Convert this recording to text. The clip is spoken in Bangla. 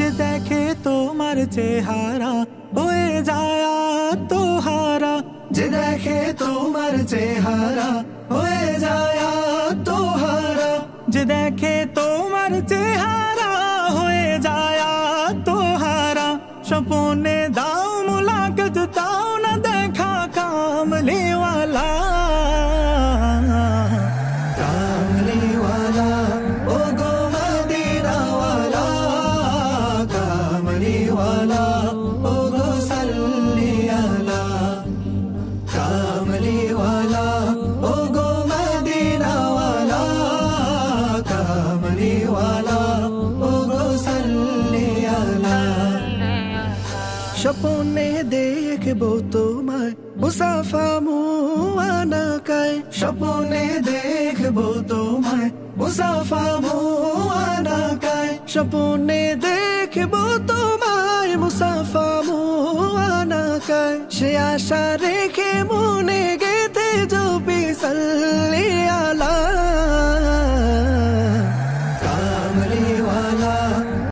যে দেখে তোমার চেহারা হয়ে যায় আত্মহারা, যে দেখে তোমার চেহারা হয়ে যায় আত্মহারা, যে দেখে তোমার চেহারা হয়ে যায় আত্মহারা। স্বপ্নে দাও মুলাকাত দাও না দেখা কামলিওয়ালা, কামলিওয়ালা ও গো মদিনাওয়ালা, কামলিওয়ালা ও গো সাল্লি আলা, কামলিওয়ালা ও গো মদিনাওয়ালা, কামলিওয়ালা ও গো সাল্লি আলা। স্বপ্নে দেখবো তোমায় মুসাফা মুআনাকায়, স্বপ্নে দেখবো তোমায় মুসাফা মুআনাকায়, স্বপ্নে দেখবো তোমায় মুসাফা মুআনাকায়। সে আশা রেখে মনে গেথে জপি সাল্লি